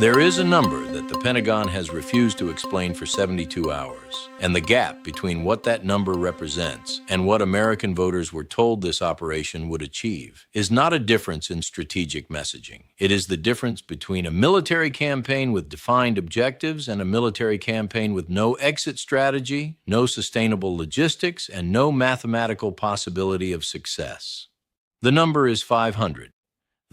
There is a number that the Pentagon has refused to explain for 72 hours, and the gap between what that number represents and what American voters were told this operation would achieve is not a difference in strategic messaging. It is the difference between a military campaign with defined objectives and a military campaign with no exit strategy, no sustainable logistics, and no mathematical possibility of success. The number is 500.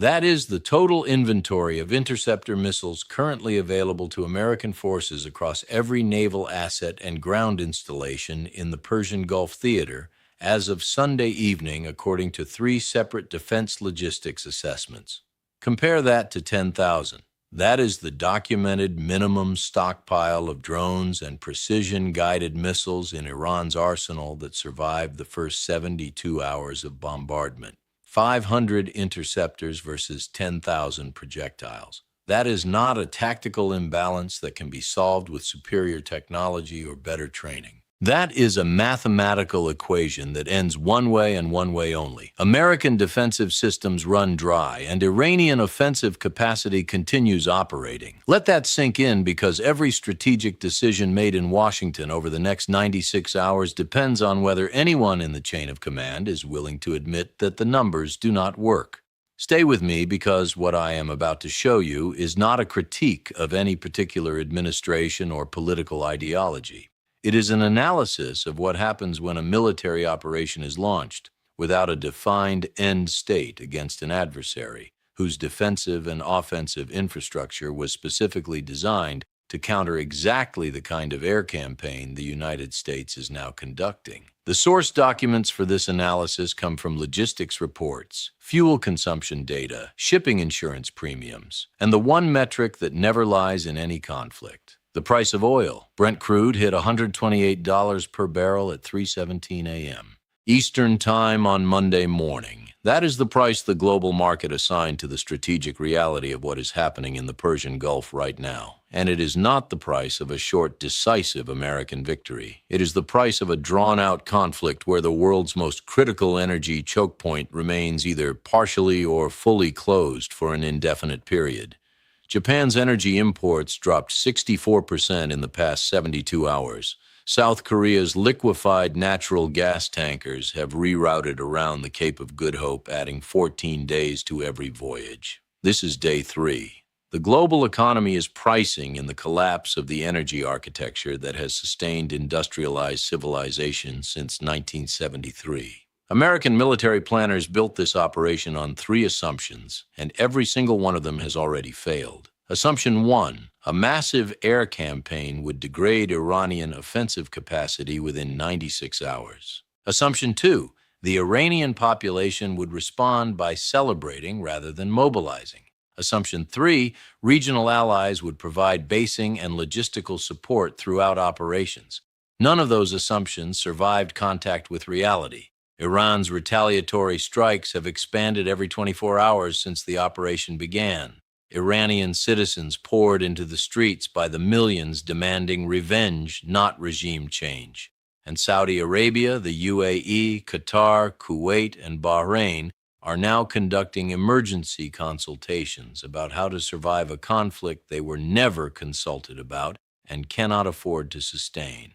That is the total inventory of interceptor missiles currently available to American forces across every naval asset and ground installation in the Persian Gulf theater as of Sunday evening, according to 3 separate defense logistics assessments. Compare that to 10,000. That is the documented minimum stockpile of drones and precision-guided missiles in Iran's arsenal that survived the first 72 hours of bombardment. 500 interceptors versus 10,000 projectiles. That is not a tactical imbalance that can be solved with superior technology or better training. That is a mathematical equation that ends one way and one way only. American defensive systems run dry, and Iranian offensive capacity continues operating. Let that sink in, because every strategic decision made in Washington over the next 96 hours depends on whether anyone in the chain of command is willing to admit that the numbers do not work. Stay with me, because what I am about to show you is not a critique of any particular administration or political ideology. It is an analysis of what happens when a military operation is launched without a defined end state against an adversary whose defensive and offensive infrastructure was specifically designed to counter exactly the kind of air campaign the United States is now conducting. The source documents for this analysis come from logistics reports, fuel consumption data, shipping insurance premiums, and the one metric that never lies in any conflict: the price of oil. Brent crude hit $128 per barrel at 3:17 a.m. Eastern Time on Monday morning. That is the price the global market assigned to the strategic reality of what is happening in the Persian Gulf right now. And it is not the price of a short, decisive American victory. It is the price of a drawn-out conflict where the world's most critical energy choke point remains either partially or fully closed for an indefinite period. Japan's energy imports dropped 64% in the past 72 hours. South Korea's liquefied natural gas tankers have rerouted around the Cape of Good Hope, adding 14 days to every voyage. This is day 3. The global economy is pricing in the collapse of the energy architecture that has sustained industrialized civilization since 1973. American military planners built this operation on 3 assumptions, and every single one of them has already failed. Assumption 1, a massive air campaign would degrade Iranian offensive capacity within 96 hours. Assumption 2, the Iranian population would respond by celebrating rather than mobilizing. Assumption 3, regional allies would provide basing and logistical support throughout operations. None of those assumptions survived contact with reality. Iran's retaliatory strikes have expanded every 24 hours since the operation began. Iranian citizens poured into the streets by the millions, demanding revenge, not regime change. And Saudi Arabia, the UAE, Qatar, Kuwait, and Bahrain are now conducting emergency consultations about how to survive a conflict they were never consulted about and cannot afford to sustain.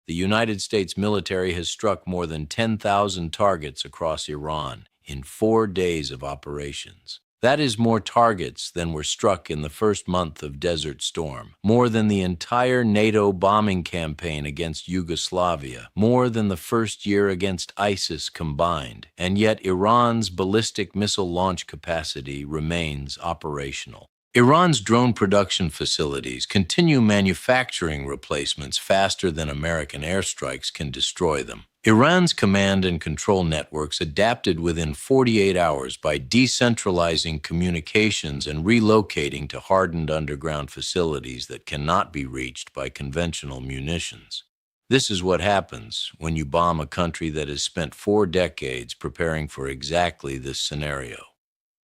The United States military has struck more than 10,000 targets across Iran in 4 days of operations. That is more targets than were struck in the first month of Desert Storm, more than the entire NATO bombing campaign against Yugoslavia, more than the first year against ISIS combined, and yet Iran's ballistic missile launch capacity remains operational. Iran's drone production facilities continue manufacturing replacements faster than American airstrikes can destroy them. Iran's command and control networks adapted within 48 hours by decentralizing communications and relocating to hardened underground facilities that cannot be reached by conventional munitions. This is what happens when you bomb a country that has spent 4 decades preparing for exactly this scenario.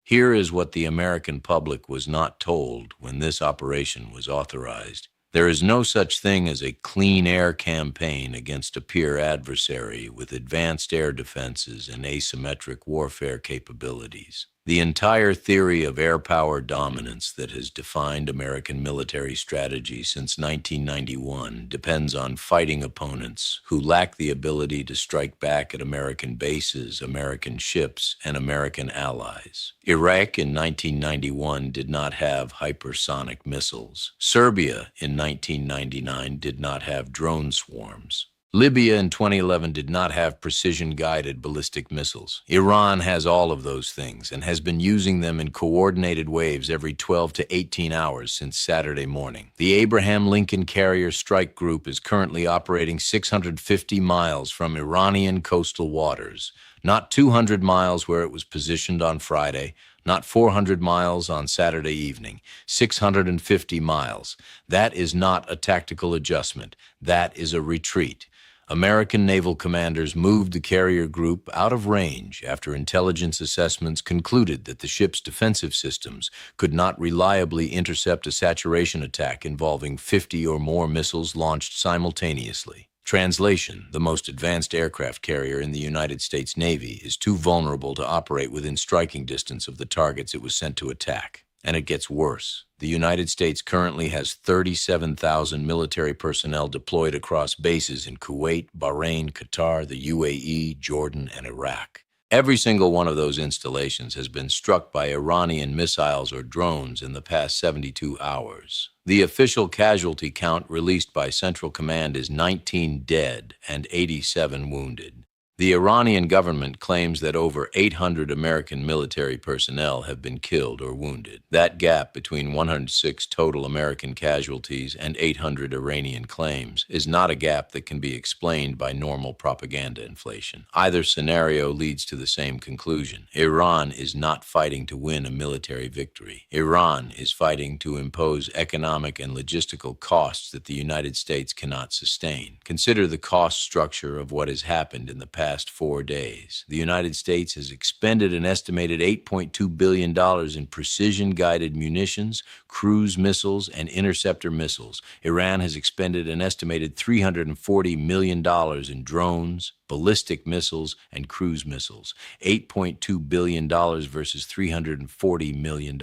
Here is what the American public was not told when this operation was authorized. There is no such thing as a clean air campaign against a peer adversary with advanced air defenses and asymmetric warfare capabilities. The entire theory of air power dominance that has defined American military strategy since 1991 depends on fighting opponents who lack the ability to strike back at American bases, American ships, and American allies. Iraq in 1991 did not have hypersonic missiles. Serbia in 1999 did not have drone swarms. Libya in 2011 did not have precision-guided ballistic missiles. Iran has all of those things and has been using them in coordinated waves every 12 to 18 hours since Saturday morning. The Abraham Lincoln Carrier Strike Group is currently operating 650 miles from Iranian coastal waters, not 200 miles where it was positioned on Friday, not 400 miles on Saturday evening, 650 miles. That is not a tactical adjustment. That is a retreat. American naval commanders moved the carrier group out of range after intelligence assessments concluded that the ship's defensive systems could not reliably intercept a saturation attack involving 50 or more missiles launched simultaneously. Translation: the most advanced aircraft carrier in the United States Navy is too vulnerable to operate within striking distance of the targets it was sent to attack. And it gets worse. The United States currently has 37,000 military personnel deployed across bases in Kuwait, Bahrain, Qatar, the UAE, Jordan, and Iraq. Every single one of those installations has been struck by Iranian missiles or drones in the past 72 hours. The official casualty count released by Central Command is 19 dead and 87 wounded. The Iranian government claims that over 800 American military personnel have been killed or wounded. That gap between 106 total American casualties and 800 Iranian claims is not a gap that can be explained by normal propaganda inflation. Either scenario leads to the same conclusion. Iran is not fighting to win a military victory. Iran is fighting to impose economic and logistical costs that the United States cannot sustain. Consider the cost structure of what has happened in the past 4 days. The United States has expended an estimated $8.2 billion in precision-guided munitions, cruise missiles, and interceptor missiles. Iran has expended an estimated $340 million in drones, ballistic missiles, and cruise missiles. $8.2 billion versus $340 million.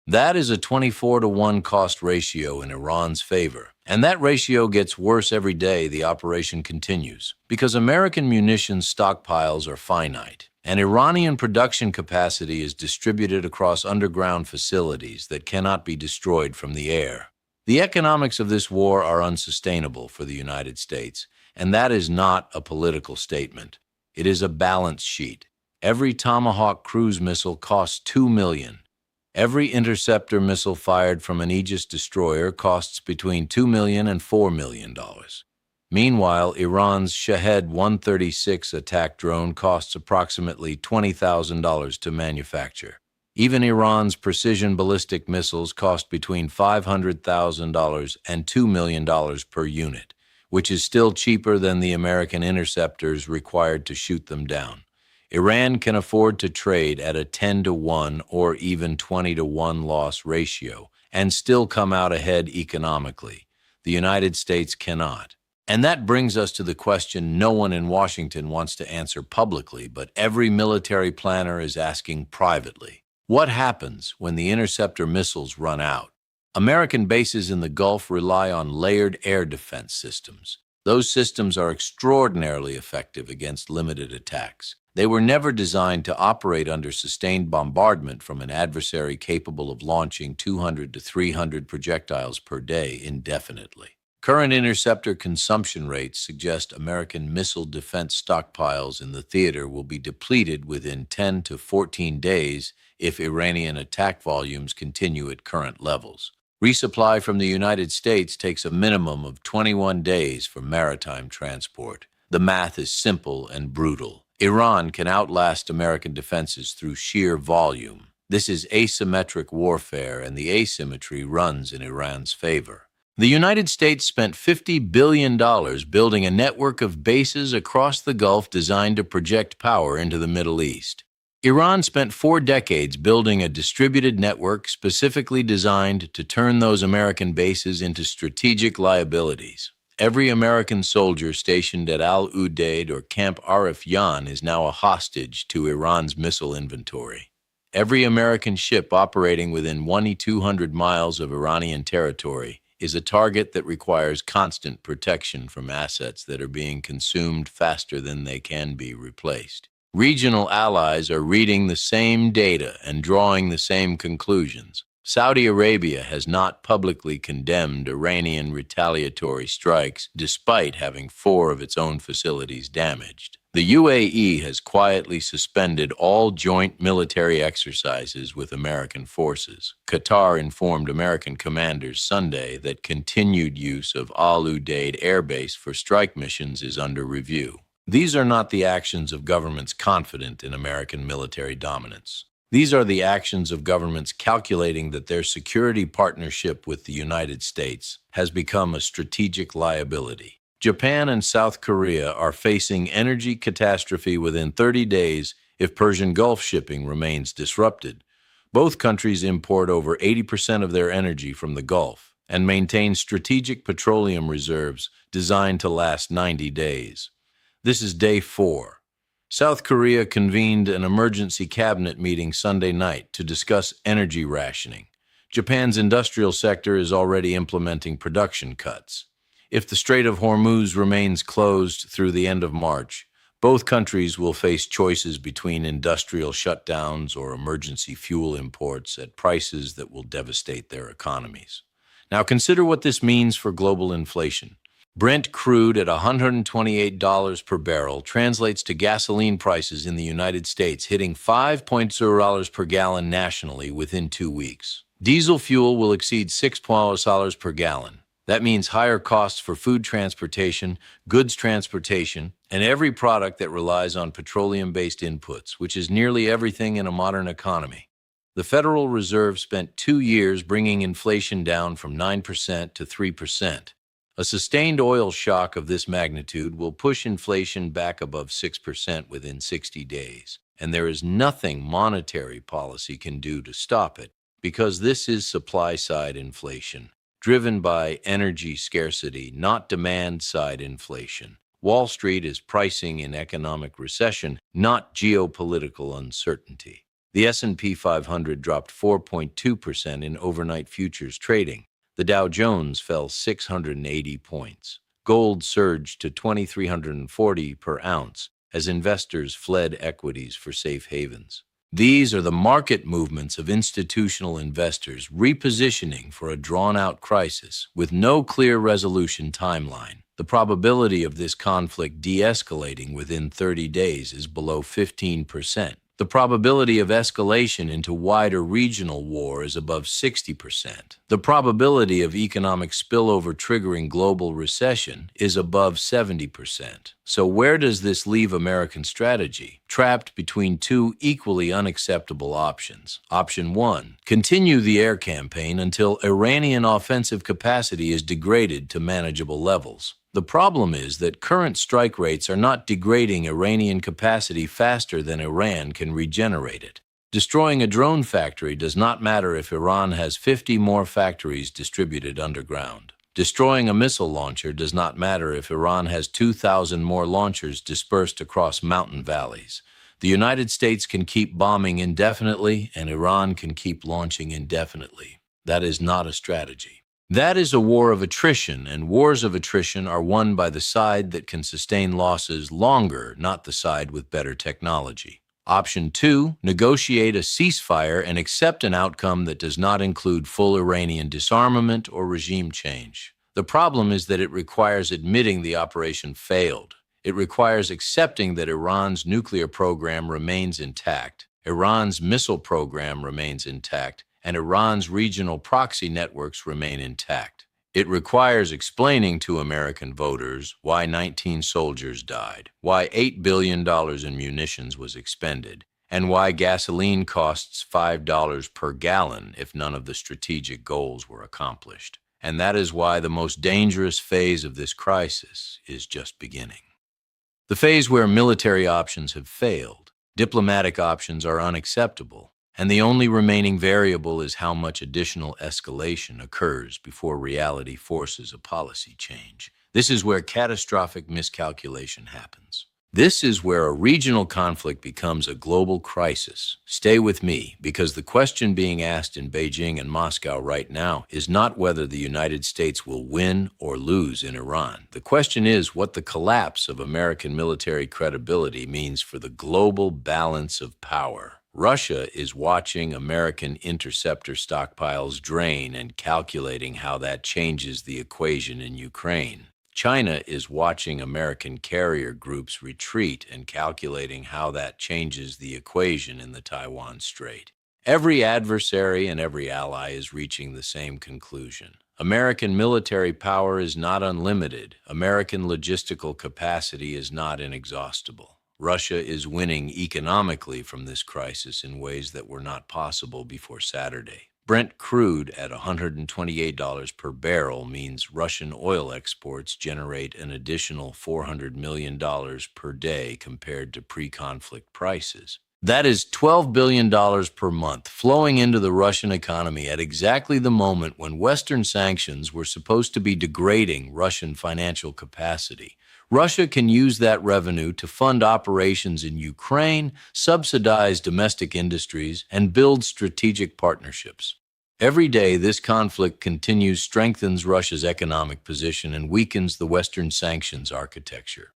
That is a 24-to-1 cost ratio in Iran's favor. And that ratio gets worse every day the operation continues, because American munitions stockpiles are finite, and Iranian production capacity is distributed across underground facilities that cannot be destroyed from the air. The economics of this war are unsustainable for the United States, and that is not a political statement. It is a balance sheet. Every Tomahawk cruise missile costs $2 million. Every interceptor missile fired from an Aegis destroyer costs between $2 million and $4 million. Meanwhile, Iran's Shahed 136 attack drone costs approximately $20,000 to manufacture. Even Iran's precision ballistic missiles cost between $500,000 and $2 million per unit, which is still cheaper than the American interceptors required to shoot them down. Iran can afford to trade at a 10-to-1 or even 20-to-1 loss ratio and still come out ahead economically. The United States cannot. And that brings us to the question no one in Washington wants to answer publicly, but every military planner is asking privately. What happens when the interceptor missiles run out? American bases in the Gulf rely on layered air defense systems. Those systems are extraordinarily effective against limited attacks. They were never designed to operate under sustained bombardment from an adversary capable of launching 200 to 300 projectiles per day indefinitely. Current interceptor consumption rates suggest American missile defense stockpiles in the theater will be depleted within 10 to 14 days if Iranian attack volumes continue at current levels. Resupply from the United States takes a minimum of 21 days for maritime transport. The math is simple and brutal. Iran can outlast American defenses through sheer volume. This is asymmetric warfare, and the asymmetry runs in Iran's favor. The United States spent $50 billion building a network of bases across the Gulf designed to project power into the Middle East. Iran spent 4 decades building a distributed network specifically designed to turn those American bases into strategic liabilities. Every American soldier stationed at Al-Udeid or Camp Arif Yan is now a hostage to Iran's missile inventory. Every American ship operating within 200 miles of Iranian territory is a target that requires constant protection from assets that are being consumed faster than they can be replaced. Regional allies are reading the same data and drawing the same conclusions. Saudi Arabia has not publicly condemned Iranian retaliatory strikes despite having 4 of its own facilities damaged. The UAE has quietly suspended all joint military exercises with American forces. Qatar informed American commanders Sunday that continued use of Al Udeid Air Base for strike missions is under review. These are not the actions of governments confident in American military dominance. These are the actions of governments calculating that their security partnership with the United States has become a strategic liability. Japan and South Korea are facing energy catastrophe within 30 days if Persian Gulf shipping remains disrupted. Both countries import over 80% of their energy from the Gulf and maintain strategic petroleum reserves designed to last 90 days. This is day 4. South Korea convened an emergency cabinet meeting Sunday night to discuss energy rationing. Japan's industrial sector is already implementing production cuts. If the Strait of Hormuz remains closed through the end of March, both countries will face choices between industrial shutdowns or emergency fuel imports at prices that will devastate their economies. Now consider what this means for global inflation. Brent crude at $128 per barrel translates to gasoline prices in the United States hitting $5.0 per gallon nationally within 2 weeks. Diesel fuel will exceed $6 per gallon. That means higher costs for food transportation, goods transportation, and every product that relies on petroleum-based inputs, which is nearly everything in a modern economy. The Federal Reserve spent 2 years bringing inflation down from 9% to 3%. A sustained oil shock of this magnitude will push inflation back above 6% within 60 days, and there is nothing monetary policy can do to stop it, because this is supply-side inflation, driven by energy scarcity, not demand-side inflation. Wall Street is pricing in economic recession, not geopolitical uncertainty. The S&P 500 dropped 4.2% in overnight futures trading. The Dow Jones fell 680 points. Gold surged to $2,340 per ounce as investors fled equities for safe havens. These are the market movements of institutional investors repositioning for a drawn-out crisis with no clear resolution timeline. The probability of this conflict de-escalating within 30 days is below 15%. The probability of escalation into wider regional war is above 60%. The probability of economic spillover triggering global recession is above 70%. So where does this leave American strategy? Trapped between 2 equally unacceptable options. Option 1, continue the air campaign until Iranian offensive capacity is degraded to manageable levels. The problem is that current strike rates are not degrading Iranian capacity faster than Iran can regenerate it. Destroying a drone factory does not matter if Iran has 50 more factories distributed underground. Destroying a missile launcher does not matter if Iran has 2,000 more launchers dispersed across mountain valleys. The United States can keep bombing indefinitely, and Iran can keep launching indefinitely. That is not a strategy. That is a war of attrition, and wars of attrition are won by the side that can sustain losses longer, not the side with better technology. Option 2, negotiate a ceasefire and accept an outcome that does not include full Iranian disarmament or regime change. The problem is that it requires admitting the operation failed. It requires accepting that Iran's nuclear program remains intact, Iran's missile program remains intact, and Iran's regional proxy networks remain intact. It requires explaining to American voters why 19 soldiers died, why $8 billion in munitions was expended, and why gasoline costs $5 per gallon if none of the strategic goals were accomplished. And that is why the most dangerous phase of this crisis is just beginning. The phase where military options have failed, diplomatic options are unacceptable, and the only remaining variable is how much additional escalation occurs before reality forces a policy change. This is where catastrophic miscalculation happens. This is where a regional conflict becomes a global crisis. Stay with me, because the question being asked in Beijing and Moscow right now is not whether the United States will win or lose in Iran. The question is what the collapse of American military credibility means for the global balance of power. Russia is watching American interceptor stockpiles drain and calculating how that changes the equation in Ukraine. China is watching American carrier groups retreat and calculating how that changes the equation in the Taiwan Strait. Every adversary and every ally is reaching the same conclusion. American military power is not unlimited. American logistical capacity is not inexhaustible. Russia is winning economically from this crisis in ways that were not possible before Saturday. Brent crude at $128 per barrel means Russian oil exports generate an additional $400 million per day compared to pre-conflict prices. That is $12 billion per month flowing into the Russian economy at exactly the moment when Western sanctions were supposed to be degrading Russian financial capacity. Russia can use that revenue to fund operations in Ukraine, subsidize domestic industries, and build strategic partnerships. Every day, this conflict continues, strengthens Russia's economic position, and weakens the Western sanctions architecture.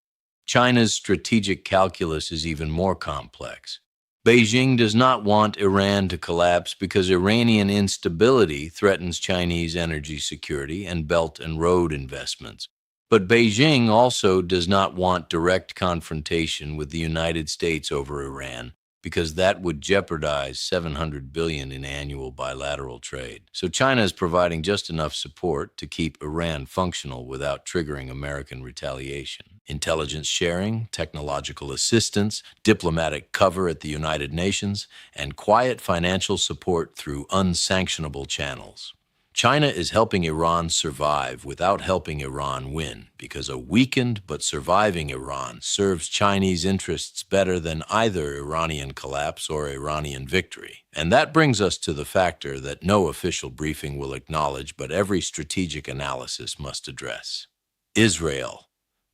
China's strategic calculus is even more complex. Beijing does not want Iran to collapse because Iranian instability threatens Chinese energy security and Belt and Road investments. But Beijing also does not want direct confrontation with the United States over Iran, because that would jeopardize $700 billion in annual bilateral trade. So China is providing just enough support to keep Iran functional without triggering American retaliation. Intelligence sharing, technological assistance, diplomatic cover at the United Nations, and quiet financial support through unsanctionable channels. China is helping Iran survive without helping Iran win, because a weakened but surviving Iran serves Chinese interests better than either Iranian collapse or Iranian victory. And that brings us to the factor that no official briefing will acknowledge, but every strategic analysis must address: Israel.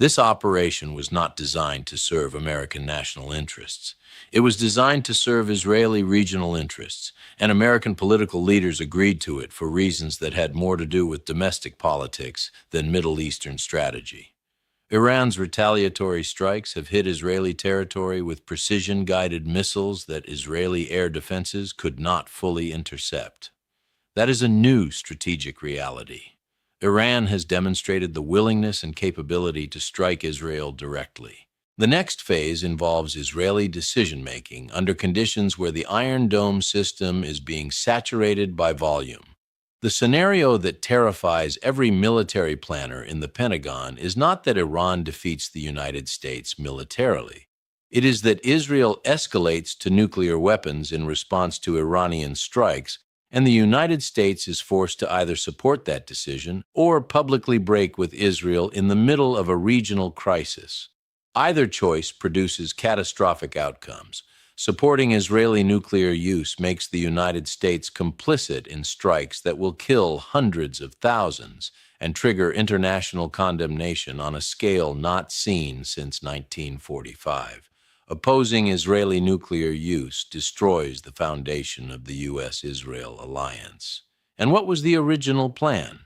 This operation was not designed to serve American national interests. It was designed to serve Israeli regional interests, and American political leaders agreed to it for reasons that had more to do with domestic politics than Middle Eastern strategy. Iran's retaliatory strikes have hit Israeli territory with precision-guided missiles that Israeli air defenses could not fully intercept. That is a new strategic reality. Iran has demonstrated the willingness and capability to strike Israel directly. The next phase involves Israeli decision-making under conditions where the Iron Dome system is being saturated by volume. The scenario that terrifies every military planner in the Pentagon is not that Iran defeats the United States militarily. It is that Israel escalates to nuclear weapons in response to Iranian strikes, and the United States is forced to either support that decision or publicly break with Israel in the middle of a regional crisis. Either choice produces catastrophic outcomes. Supporting Israeli nuclear use makes the United States complicit in strikes that will kill hundreds of thousands and trigger international condemnation on a scale not seen since 1945. Opposing Israeli nuclear use destroys the foundation of the U.S.-Israel alliance. And what was the original plan?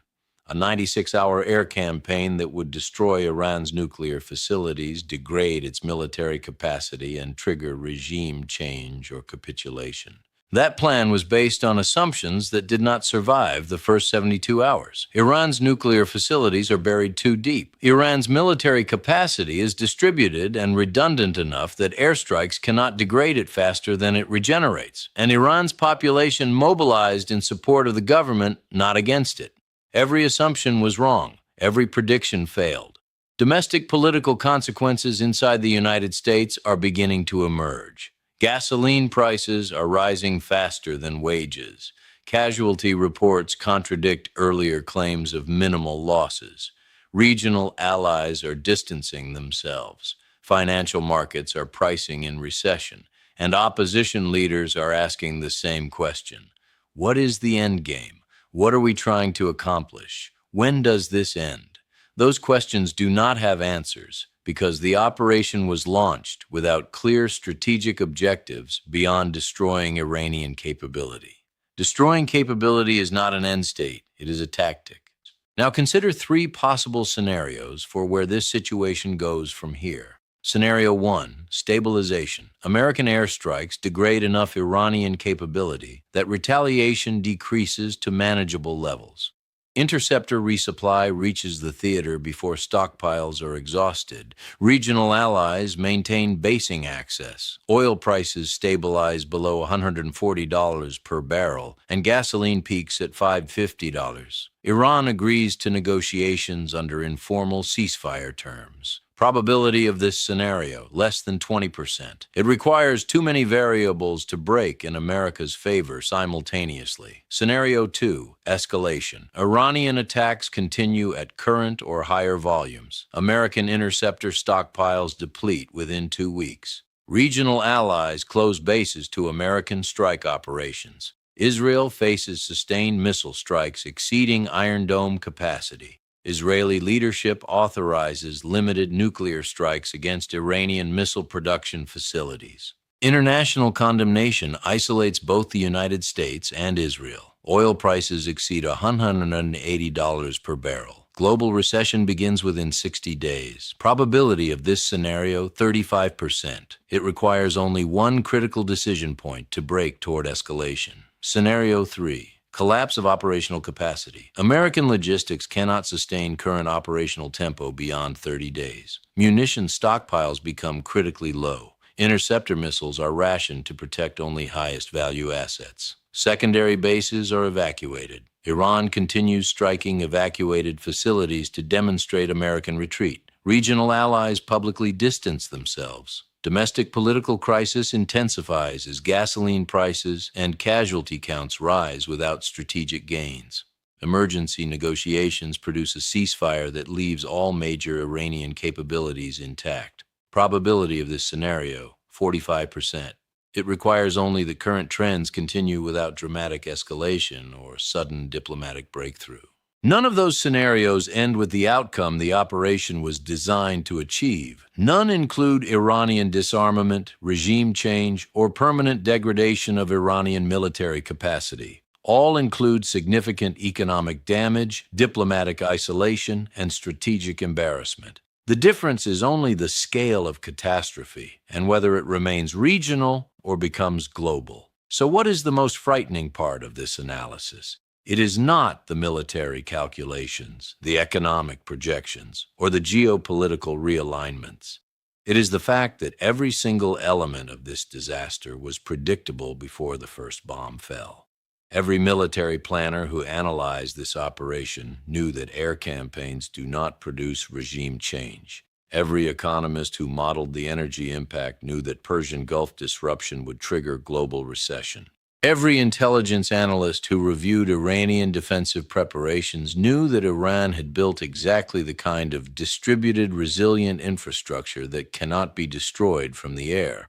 A 96-hour air campaign that would destroy Iran's nuclear facilities, degrade its military capacity, and trigger regime change or capitulation. That plan was based on assumptions that did not survive the first 72 hours. Iran's nuclear facilities are buried too deep. Iran's military capacity is distributed and redundant enough that airstrikes cannot degrade it faster than it regenerates. And Iran's population mobilized in support of the government, not against it. Every assumption was wrong. Every prediction failed. Domestic political consequences inside the United States are beginning to emerge. Gasoline prices are rising faster than wages. Casualty reports contradict earlier claims of minimal losses. Regional allies are distancing themselves. Financial markets are pricing in recession. And opposition leaders are asking the same question. What is the end game? What are we trying to accomplish? When does this end? Those questions do not have answers, because the operation was launched without clear strategic objectives beyond destroying Iranian capability. Destroying capability is not an end state, it is a tactic. Now consider three possible scenarios for where this situation goes from here. Scenario 1, stabilization. American airstrikes degrade enough Iranian capability that retaliation decreases to manageable levels. Interceptor resupply reaches the theater before stockpiles are exhausted. Regional allies maintain basing access. Oil prices stabilize below $140 per barrel, and gasoline peaks at $550. Iran agrees to negotiations under informal ceasefire terms. Probability of this scenario, less than 20%. It requires too many variables to break in America's favor simultaneously. Scenario 2, escalation. Iranian attacks continue at current or higher volumes. American interceptor stockpiles deplete within 2 weeks. Regional allies close bases to American strike operations. Israel faces sustained missile strikes exceeding Iron Dome capacity. Israeli leadership authorizes limited nuclear strikes against Iranian missile production facilities. International condemnation isolates both the United States and Israel. Oil prices exceed $180 per barrel. Global recession begins within 60 days. Probability of this scenario, 35%. It requires only one critical decision point to break toward escalation. Scenario 3. Collapse of operational capacity. American logistics cannot sustain current operational tempo beyond 30 days. Munition stockpiles become critically low. Interceptor missiles are rationed to protect only highest value assets. Secondary bases are evacuated. Iran continues striking evacuated facilities to demonstrate American retreat. Regional allies publicly distance themselves. Domestic political crisis intensifies as gasoline prices and casualty counts rise without strategic gains. Emergency negotiations produce a ceasefire that leaves all major Iranian capabilities intact. Probability of this scenario, 45%. It requires only the current trends continue without dramatic escalation or sudden diplomatic breakthrough. None of those scenarios end with the outcome the operation was designed to achieve. None include Iranian disarmament, regime change, or permanent degradation of Iranian military capacity. All include significant economic damage, diplomatic isolation, and strategic embarrassment. The difference is only the scale of catastrophe and whether it remains regional or becomes global. So what is the most frightening part of this analysis? It is not the military calculations, the economic projections, or the geopolitical realignments. It is the fact that every single element of this disaster was predictable before the first bomb fell. Every military planner who analyzed this operation knew that air campaigns do not produce regime change. Every economist who modeled the energy impact knew that Persian Gulf disruption would trigger global recession. Every intelligence analyst who reviewed Iranian defensive preparations knew that Iran had built exactly the kind of distributed, resilient infrastructure that cannot be destroyed from the air.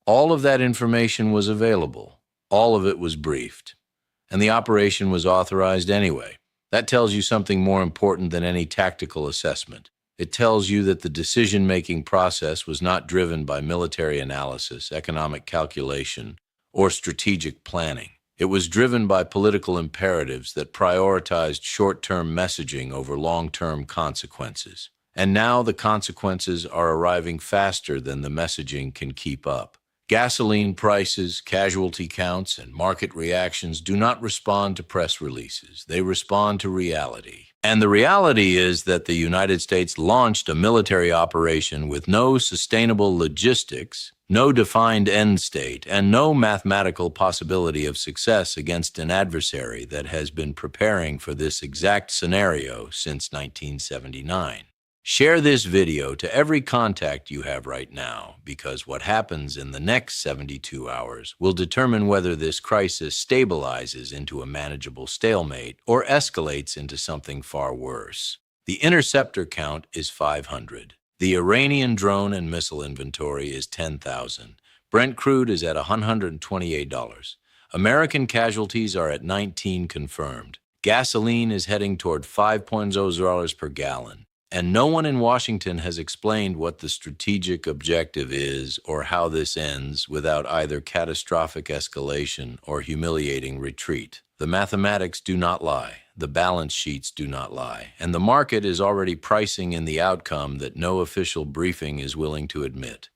All of that information was available. All of it was briefed. And the operation was authorized anyway. That tells you something more important than any tactical assessment. It tells you that the decision-making process was not driven by military analysis, economic calculation, or strategic planning. It was driven by political imperatives that prioritized short-term messaging over long-term consequences. And now the consequences are arriving faster than the messaging can keep up. Gasoline prices, casualty counts, and market reactions do not respond to press releases. They respond to reality. And the reality is that the United States launched a military operation with no sustainable logistics, no defined end state, and no mathematical possibility of success against an adversary that has been preparing for this exact scenario since 1979. Share this video to every contact you have right now, because what happens in the next 72 hours will determine whether this crisis stabilizes into a manageable stalemate or escalates into something far worse. The interceptor count is 500. The Iranian drone and missile inventory is 10,000. Brent crude is at $128. American casualties are at 19 confirmed. Gasoline is heading toward $5.0 per gallon. And no one in Washington has explained what the strategic objective is or how this ends without either catastrophic escalation or humiliating retreat. The mathematics do not lie, the balance sheets do not lie, and the market is already pricing in the outcome that no official briefing is willing to admit.